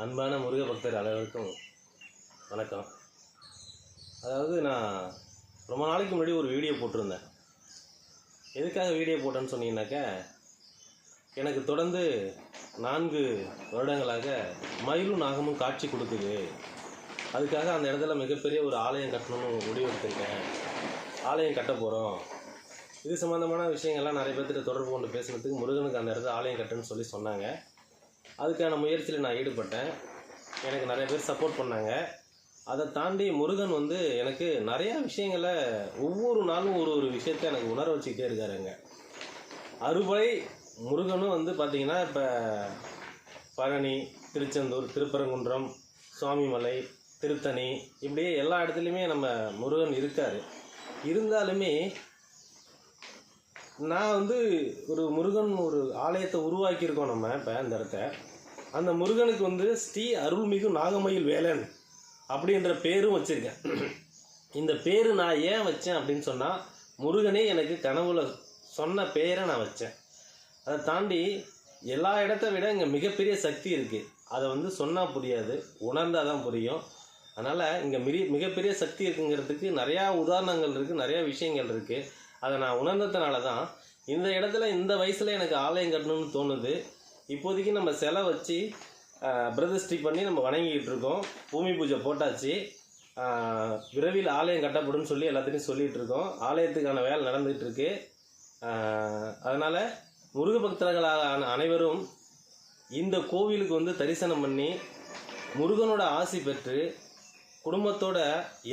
அன்பான முருக பக்தர் அனைவருக்கும் வணக்கம். அதாவது நான் ரொம்ப நாளைக்கு முன்னாடி ஒரு வீடியோ போட்டிருந்தேன். எதுக்காக வீடியோ போட்டேன்னு சொன்னீங்கன்னாக்கா, எனக்கு தொடர்ந்து 4 வருடங்களாக மயிலும் நாகமும் காட்சி கொடுக்குது. அதுக்காக அந்த இடத்துல மிகப்பெரிய ஒரு ஆலயம் கட்டணும்னு முடிவு எடுத்திருக்கேன். ஆலயம் கட்ட போகிறோம். இது சம்மந்தமான விஷயங்கள்லாம் நிறைய பேர்த்திட்ட தொடர்பு கொண்டு பேசுனதுக்கு முருகனுக்கு அந்த இடத்துல ஆலயம் கட்டுன்னு சொன்னாங்க. அதுக்கான முயற்சியில் நான் ஈடுபட்டேன். எனக்கு நிறைய பேர் சப்போர்ட் பண்ணாங்க. அதை தாண்டி முருகன் எனக்கு நிறையா விஷயங்களை ஒவ்வொரு நாளும் ஒரு விஷயத்தை எனக்கு உணர வச்சுக்கிட்டே இருக்காருங்க. அறுபடை முருகனும் பார்த்திங்கன்னா, இப்போ பழனி, திருச்செந்தூர், திருப்பரங்குன்றம், சுவாமிமலை, திருத்தணி, இப்படியே எல்லா இடத்துலையுமே நம்ம முருகன் இருக்கார். இருந்தாலுமே நான் ஒரு முருகன் ஒரு ஆலயத்தை உருவாக்கியிருக்கோம் நம்ம. இப்போ அந்த இடத்த அந்த முருகனுக்கு ஸ்ரீ அருள்மிகு நாகமயில் வேலன் அப்படின்ற பேரும் வச்சுருக்கேன். இந்த பேர் நான் ஏன் வச்சேன் அப்படின்னு சொன்னால், முருகனே எனக்கு கனவுல சொன்ன பேரை நான் வச்சேன். அதை தாண்டி எல்லா இடத்த விட இங்கே மிகப்பெரிய சக்தி இருக்குது. அதை சொன்னால் புரியாது, உணர்ந்தால் தான் புரியும். அதனால் இங்கே மிகப்பெரிய சக்தி இருக்குங்கிறதுக்கு நிறையா உதாரணங்கள் இருக்குது, நிறையா விஷயங்கள் இருக்குது. அதை நான் உணர்ந்ததுனால தான் இந்த இடத்துல இந்த வயசில் எனக்கு ஆலயம் கட்டணும்னு தோணுது. இப்போதைக்கு நம்ம சிலை வச்சு பிரதிஷ்டை பண்ணி நம்ம வணங்கிக்கிட்டு இருக்கோம். பூமி பூஜை போட்டாச்சு. விரைவில் ஆலயம் கட்டப்படும்னு சொல்லி எல்லாத்தையும் சொல்லிகிட்டு இருக்கோம். ஆலயத்துக்கான வேலை நடந்துகிட்டு இருக்கு. அதனால் முருக பக்தர்களான அனைவரும் இந்த கோவிலுக்கு தரிசனம் பண்ணி முருகனோட ஆசி பெற்று குடும்பத்தோட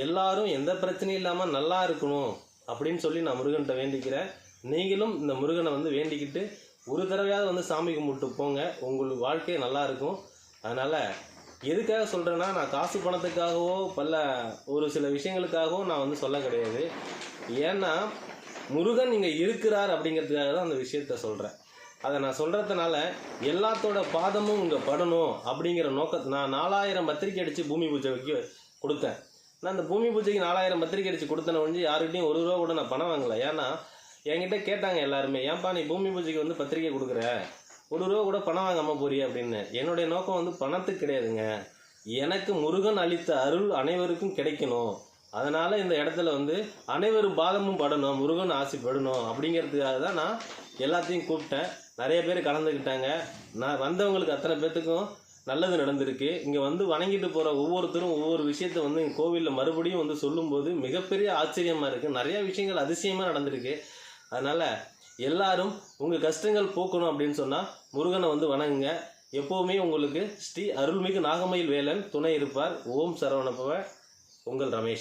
எல்லாரும் எந்த பிரச்சனையும் இல்லாமல் நல்லா இருக்கணும் அப்படின்னு சொல்லி நான் முருகன்கிட்ட வேண்டிக்கிறேன். நீங்களும் இந்த முருகனை வேண்டிக்கிட்டு ஒரு தடவையாவது சாமி கும்பிட்டு போங்க. உங்களுக்கு வாழ்க்கை நல்லா இருக்கும். அதனால் எதுக்காக சொல்கிறேன்னா, நான் காசு பணத்துக்காகவோ ஒரு சில விஷயங்களுக்காகவோ நான் சொல்ல கிடையாது. ஏன்னா முருகன் இங்கே இருக்கிறார் அப்படிங்கிறதுக்காக தான் அந்த விஷயத்த சொல்கிறேன். அதை நான் சொல்கிறதுனால எல்லாத்தோட பாதமும் இங்கே படணும் அப்படிங்கிற நோக்கத்தை நான் 4000 பத்திரிக்கை அடித்து பூமி பூஜைக்கு கொடுத்தேன். நான் அந்த பூமி பூஜைக்கு 4000 பத்திரிக்கை அடித்து கொடுத்தன ஒழிஞ்சு யாருக்கிட்டையும் 1 ரூபா கூட நான் பணம் வாங்கலை. ஏன்னா என்கிட்ட கேட்டாங்க எல்லாருமே, ஏன்பா நீ பூமி பூஜைக்கு பத்திரிக்கை கொடுக்குற, 1 ரூபா கூட பணம் வாங்காமல் போறிய அப்படின்னு. என்னுடைய நோக்கம் பணத்துக்கு கிடையாதுங்க. எனக்கு முருகன் அளித்த அருள் அனைவருக்கும் கிடைக்கணும். அதனால் இந்த இடத்துல அனைவரும் பாதமும் படணும், முருகன் ஆசைப்படணும் அப்படிங்கிறதுக்காக தான் நான் எல்லாத்தையும் கூப்பிட்டேன். நிறைய பேர் கலந்துக்கிட்டாங்க. நான் வந்தவங்களுக்கு அத்தனை பேர்த்துக்கும் நல்லது நடந்திருக்கு. இங்கே வணங்கிட்டு போகிற ஒவ்வொருத்தரும் ஒவ்வொரு விஷயத்தை கோவிலில் மறுபடியும் சொல்லும்போது மிகப்பெரிய ஆச்சரியமாக இருக்குது. நிறையா விஷயங்கள் அதிசயமாக நடந்திருக்கு. அதனால் எல்லாரும் உங்கள் கஷ்டங்கள் போக்கணும் அப்படின்னு சொன்னால் முருகனை வணங்குங்க. எப்போவுமே உங்களுக்கு ஸ்ரீ அருள்மிகு நாகமயில் வேலன் துணை இருப்பார். ஓம் சரவணபவ. உங்கள் ரமேஷ்.